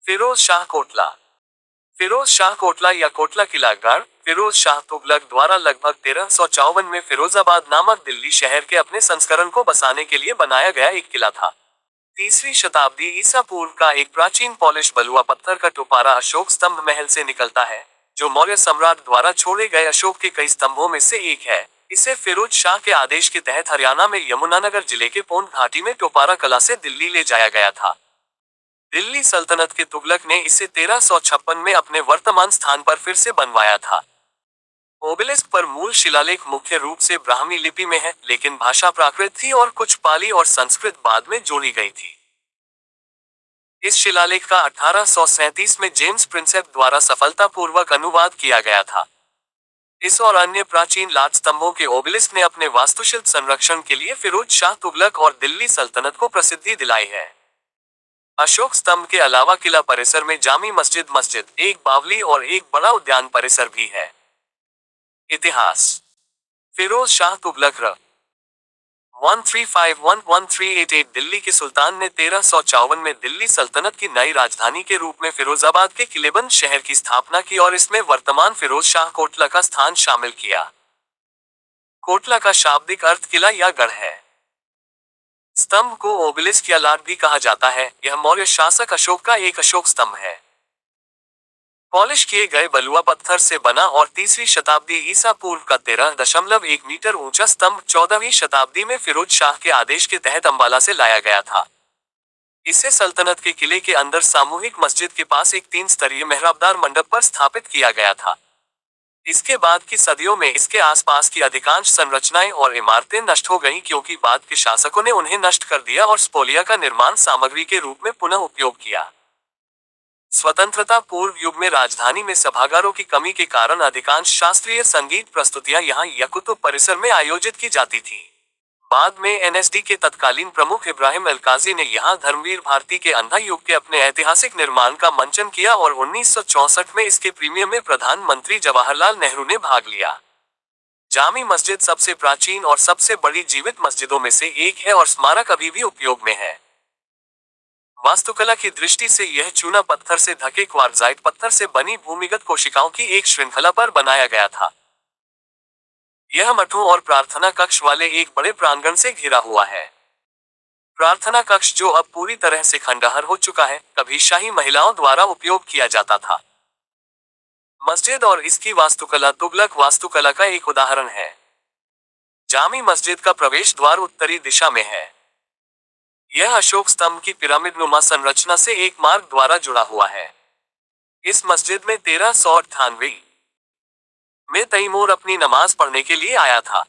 फिरोज शाह कोटला। फिरोज शाह कोटला या कोटला किला गढ़ फिरोज शाह तुगलक द्वारा लगभग 1354 में फिरोजाबाद नामक दिल्ली शहर के अपने संस्करण को बसाने के लिए बनाया गया एक किला था। तीसरी शताब्दी ईसा पूर्व का एक प्राचीन पॉलिश बलुआ पत्थर का टुपारा अशोक स्तंभ महल से निकलता है, जो मौर्य सम्राट द्वारा छोड़े गए अशोक के कई स्तंभों में से एक है। इसे फिरोज शाह के आदेश के तहत हरियाणा में यमुनानगर जिले के पोंड घाटी में टोपारा कला से दिल्ली ले जाया गया था। दिल्ली सल्तनत के तुगलक ने इसे 1356 में अपने वर्तमान स्थान पर फिर से बनवाया था। ओबेलिस्क पर मूल शिलालेख मुख्य रूप से ब्राह्मी लिपि में है, लेकिन भाषा प्राकृत थी और कुछ पाली और संस्कृत बाद में जोड़ी गई थी। इस शिलालेख का 1837 में जेम्स प्रिंसेप द्वारा सफलतापूर्वक अनुवाद किया गया था। इस और अन्य प्राचीन लाट स्तंभों के ओबेलिस्क ने अपने वास्तुशिल्प संरक्षण के लिए फिरोज शाह तुगलक और दिल्ली सल्तनत को प्रसिद्धि दिलाई है। अशोक स्तंभ के अलावा किला परिसर में जामी मस्जिद, एक बावली और एक बड़ा उद्यान परिसर भी है। इतिहास। फिरोज शाह तुगलक र 1351-1388 दिल्ली के सुल्तान ने 1354 में दिल्ली सल्तनत की नई राजधानी के रूप में फिरोजाबाद के किलेबंद शहर की स्थापना की और इसमें वर्तमान फिरोज शाह कोटला का स्थान शामिल किया। कोटला का शाब्दिक अर्थ किला या गढ़ है। स्तंभ को ओबेलिस्क या लाट भी कहा जाता है। यह मौर्य शासक अशोक का एक अशोक स्तंभ है। पॉलिश किए गए बलुआ पत्थर से बना और तीसरी शताब्दी ईसा पूर्व का 13.1 मीटर ऊंचा स्तंभ 14वीं शताब्दी में फिरोज शाह के आदेश के तहत अंबाला से लाया गया था। इसे सल्तनत के किले के अंदर सामूहिक मस्जिद के पास एक 3 स्तरीय मेहराबदार मंडप पर स्थापित किया गया था। इसके बाद की सदियों में इसके आसपास की अधिकांश संरचनाएं और इमारतें नष्ट हो गईं, क्योंकि बाद के शासकों ने उन्हें नष्ट कर दिया और स्पोलिया का निर्माण सामग्री के रूप में पुनः उपयोग किया। स्वतंत्रता पूर्व युग में राजधानी में सभागारों की कमी के कारण अधिकांश शास्त्रीय संगीत प्रस्तुतियां यहां यकुतुब परिसर में आयोजित की जाती थी। बाद में एनएसडी के तत्कालीन प्रमुख इब्राहिम अलकाजी ने यहां धर्मवीर भारती के अंधा युग के अपने ऐतिहासिक निर्माण का मंचन किया और 1964 में इसके प्रीमियर में प्रधानमंत्री जवाहरलाल नेहरू ने भाग लिया। जामी मस्जिद सबसे प्राचीन और सबसे बड़ी जीवित मस्जिदों में से एक है और स्मारक अभी भी उपयोग में है। वास्तुकला की दृष्टि से यह चूना पत्थर से ढके क्वार्ट्जाइट पत्थर से बनी भूमिगत कोशिकाओं की एक श्रृंखला पर बनाया गया था। यह मठों और प्रार्थना कक्ष वाले एक बड़े प्रांगण से घिरा हुआ है। प्रार्थना कक्ष, जो अब पूरी तरह से खंडहर हो चुका है, कभी शाही महिलाओं द्वारा उपयोग किया जाता था। मस्जिद और इसकी वास्तुकला तुगलक वास्तुकला का एक उदाहरण है। जामी मस्जिद का प्रवेश द्वार उत्तरी दिशा में है। यह अशोक स्तंभ की पिरामिडनुमा संरचना से एक मार्ग द्वारा जुड़ा हुआ है। इस मस्जिद में 1398 में तैमूर अपनी नमाज पढ़ने के लिए आया था।